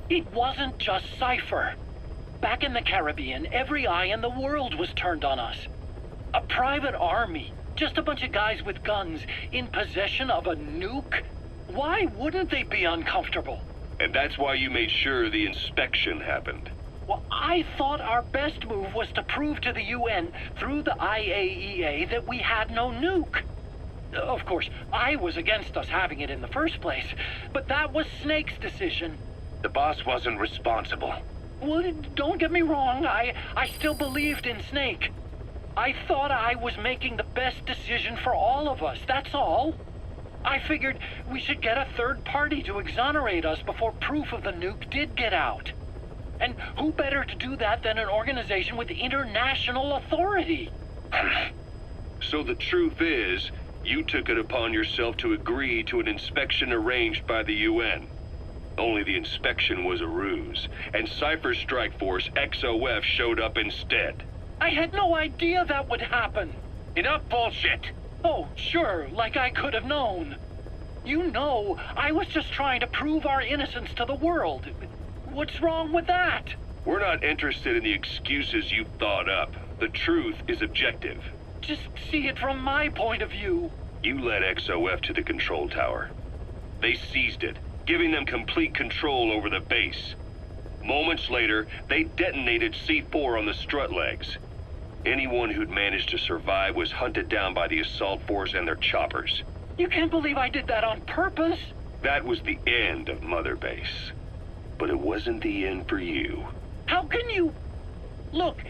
It wasn't just Cypher. Back in the Caribbean, every eye in the world was turned on us. A private army, just a bunch of guys with guns, in possession of a nuke? Why wouldn't they be uncomfortable? And that's why you made sure the inspection happened. Well, I thought our best move was to prove to the UN through the IAEA that we had no nuke. Of course, I was against us having it in the first place, but that was Snake's decision. The boss wasn't responsible. Well, don't get me wrong, I still believed in Snake. I thought I was making the best decision for all of us, that's all. I figured we should get a third party to exonerate us before proof of the nuke did get out. And who better to do that than an organization with international authority? So the truth is, you took it upon yourself to agree to an inspection arranged by the UN. Only the inspection was a ruse, and Cypher's strike force, XOF, showed up instead. I had no idea that would happen. Enough bullshit! Oh, sure, like I could have known. You know, I was just trying to prove our innocence to the world. What's wrong with that? We're not interested in the excuses you thought up. The truth is objective. Just see it from my point of view. You led XOF to the control tower. They seized it, giving them complete control over the base. Moments later, they detonated C4 on the strut legs. Anyone who'd managed to survive was hunted down by the assault force and their choppers. You can't believe I did that on purpose. That was the end of Mother Base. But it wasn't the end for you. How can you... Look,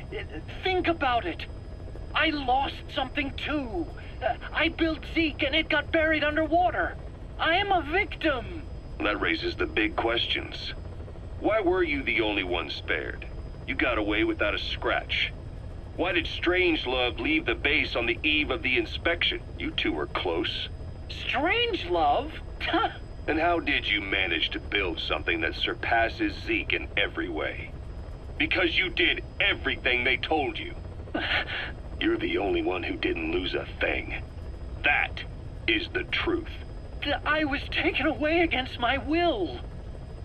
think about it. I lost something too. I built Zeke and it got buried underwater. I am a victim. That raises the big questions. Why were you the only one spared? You got away without a scratch. Why did Strangelove leave the base on the eve of the inspection? You two were close. Strangelove? And how did you manage to build something that surpasses Zeke in every way? Because you did everything they told you. You're the only one who didn't lose a thing. That is the truth. I was taken away against my will.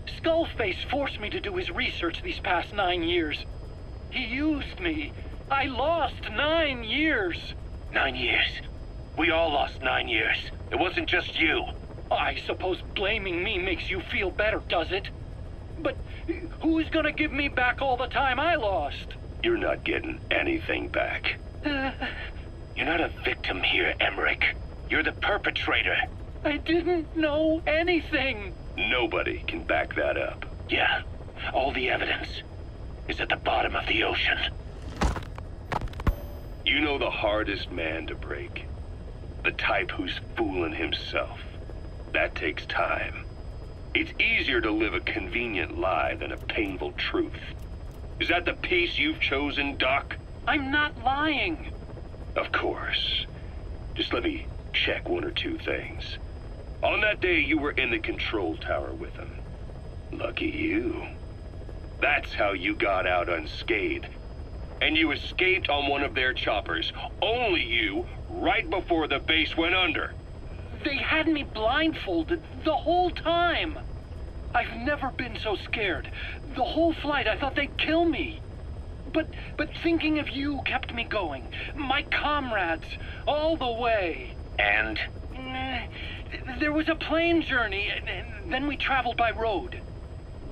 Skullface forced me to do his research these past 9 years. He used me. I lost 9 years. 9 years. We all lost 9 years. It wasn't just you. I suppose blaming me makes you feel better, does it? But who's gonna give me back all the time I lost? You're not getting anything back. You're not a victim here, Emmerich. You're the perpetrator. I didn't know anything. Nobody can back that up. Yeah, all the evidence is at the bottom of the ocean. You know the hardest man to break? The type who's fooling himself. That takes time. It's easier to live a convenient lie than a painful truth. Is that the piece you've chosen, Doc? I'm not lying. Of course. Just let me check one or two things. On that day, you were in the control tower with them. Lucky you. That's how you got out unscathed. And you escaped on one of their choppers. Only you, right before the base went under. They had me blindfolded the whole time. I've never been so scared. The whole flight, I thought they'd kill me. But thinking of you kept me going. My comrades, all the way. And? There was a plane journey, and then we traveled by road.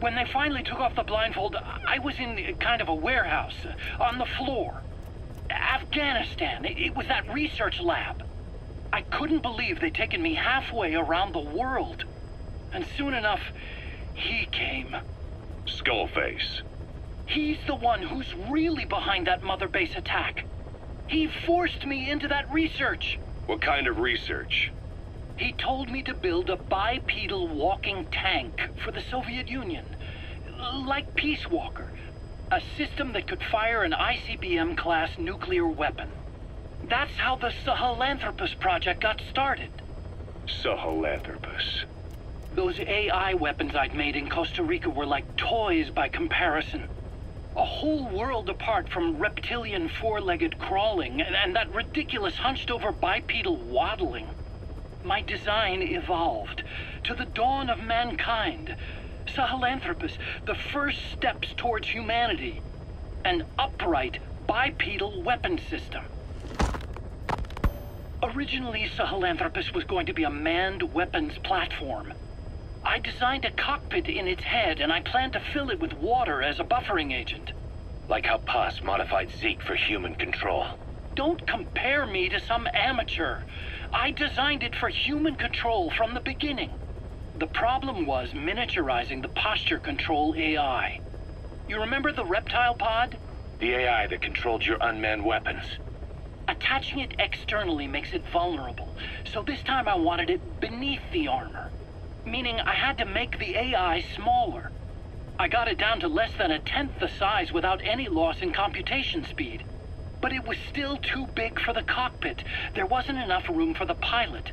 When they finally took off the blindfold, I was in kind of a warehouse, on the floor. Afghanistan, it was that research lab. I couldn't believe they'd taken me halfway around the world. And soon enough, he came. Skullface. He's the one who's really behind that Mother Base attack. He forced me into that research. What kind of research? He told me to build a bipedal walking tank for the Soviet Union. Like Peace Walker. A system that could fire an ICBM-class nuclear weapon. That's how the Sahelanthropus project got started. Sahelanthropus. Those AI weapons I'd made in Costa Rica were like toys by comparison. A whole world apart from reptilian four-legged crawling and that ridiculous hunched-over bipedal waddling. My design evolved to the dawn of mankind. Sahelanthropus, the first steps towards humanity. An upright, bipedal weapon system. Originally, Sahelanthropus was going to be a manned weapons platform. I designed a cockpit in its head, and I planned to fill it with water as a buffering agent. Like how Paz modified Zeke for human control. Don't compare me to some amateur. I designed it for human control from the beginning. The problem was miniaturizing the posture control AI. You remember the reptile pod? The AI that controlled your unmanned weapons. Attaching it externally makes it vulnerable, so this time I wanted it beneath the armor. Meaning I had to make the AI smaller. I got it down to less than 1/10 the size without any loss in computation speed. But it was still too big for the cockpit. There wasn't enough room for the pilot.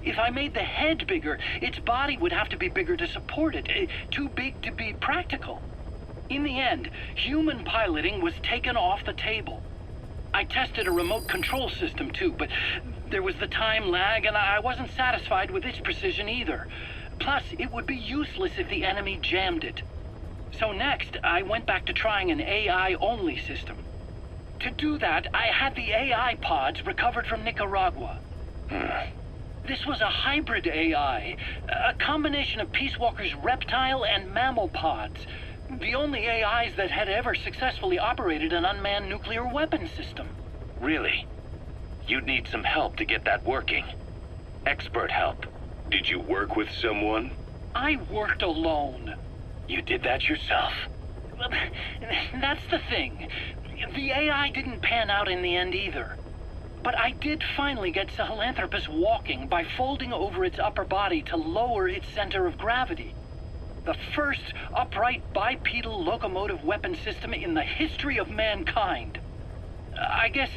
If I made the head bigger, its body would have to be bigger to support it. Too big to be practical. In the end, human piloting was taken off the table. I tested a remote control system too, but there was the time lag and I wasn't satisfied with its precision either. Plus, it would be useless if the enemy jammed it. So next, I went back to trying an AI-only system. To do that, I had the AI pods recovered from Nicaragua. This was a hybrid AI, a combination of Peace Walker's reptile and mammal pods. The only AIs that had ever successfully operated an unmanned nuclear weapon system. Really? You'd need some help to get that working. Expert help. Did you work with someone? I worked alone. You did that yourself? Well, that's the thing. The AI didn't pan out in the end either. But I did finally get Sahelanthropus walking by folding over its upper body to lower its center of gravity. The first upright bipedal locomotive weapon system in the history of mankind. I guess,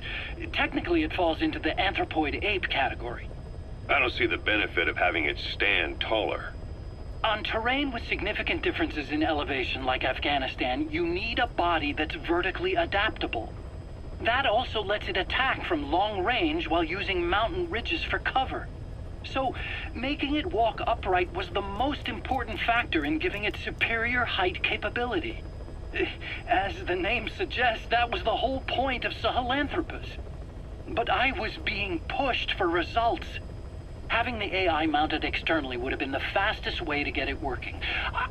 technically it falls into the anthropoid ape category. I don't see the benefit of having it stand taller. On terrain with significant differences in elevation like Afghanistan, you need a body that's vertically adaptable. That also lets it attack from long range while using mountain ridges for cover. So, making it walk upright was the most important factor in giving it superior height capability. As the name suggests, that was the whole point of Sahelanthropus. But I was being pushed for results. Having the AI mounted externally would have been the fastest way to get it working.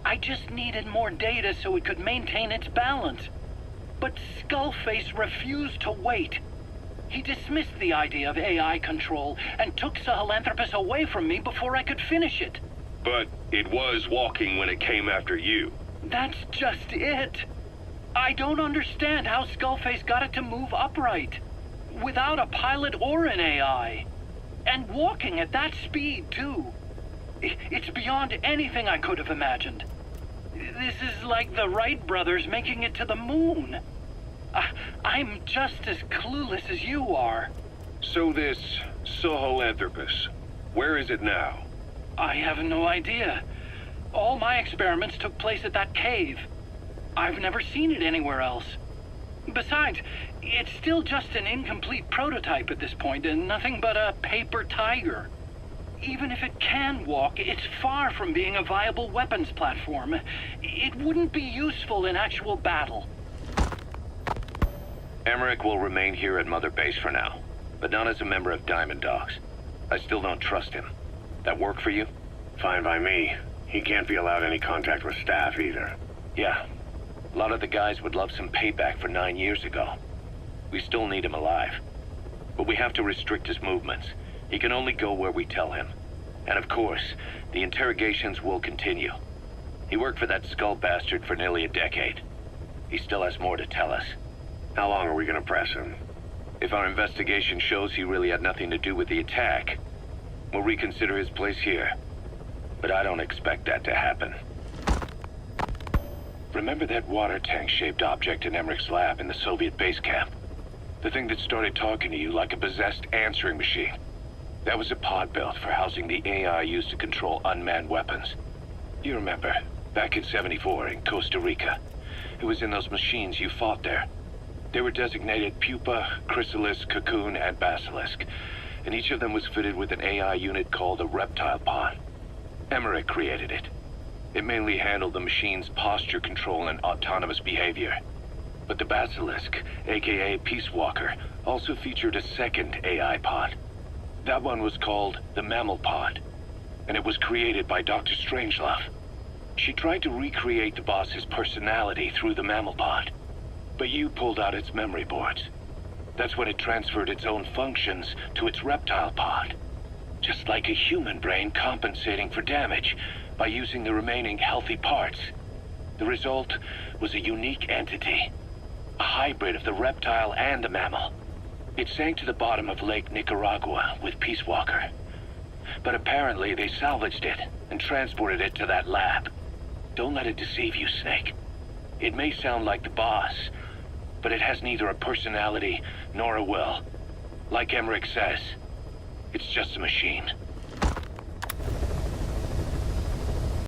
I just needed more data so it could maintain its balance. But Skullface refused to wait. He dismissed the idea of AI control and took Sahelanthropus away from me before I could finish it. But it was walking when it came after you. That's just it. I don't understand how Skullface got it to move upright, without a pilot or an AI. And walking at that speed, too. It's beyond anything I could have imagined. This is like the Wright brothers making it to the moon. I'm just as clueless as you are. So this Sahelanthropus, where is it now? I have no idea. All my experiments took place at that cave. I've never seen it anywhere else. Besides, it's still just an incomplete prototype at this point, and nothing but a paper tiger. Even if it can walk, it's far from being a viable weapons platform. It wouldn't be useful in actual battle. Emmerich will remain here at Mother Base for now, but not as a member of Diamond Dogs. I still don't trust him. That work for you? Fine by me. He can't be allowed any contact with staff either. Yeah. A lot of the guys would love some payback for 9 years ago. We still need him alive. But we have to restrict his movements. He can only go where we tell him. And of course, the interrogations will continue. He worked for that skull bastard for nearly a decade. He still has more to tell us. How long are we gonna press him? If our investigation shows he really had nothing to do with the attack, we'll reconsider his place here. But I don't expect that to happen. Remember that water tank-shaped object in Emmerich's lab in the Soviet base camp? The thing that started talking to you like a possessed answering machine. That was a pod built for housing the AI used to control unmanned weapons. You remember, back in '74 in Costa Rica. It was in those machines you fought there. They were designated Pupa, Chrysalis, Cocoon, and Basilisk, and each of them was fitted with an AI unit called a reptile pod. Emmerich created it. It mainly handled the machine's posture control and autonomous behavior. But the Basilisk, aka Peace Walker, also featured a second AI pod. That one was called the Mammal Pod, and it was created by Dr. Strangelove. She tried to recreate the boss's personality through the Mammal Pod, but you pulled out its memory boards. That's when it transferred its own functions to its reptile pod. Just like a human brain compensating for damage by using the remaining healthy parts. The result was a unique entity, a hybrid of the reptile and the mammal. It sank to the bottom of Lake Nicaragua with Peace Walker. But apparently they salvaged it and transported it to that lab. Don't let it deceive you, Snake. It may sound like the boss, but it has neither a personality nor a will. Like Emmerich says, it's just a machine.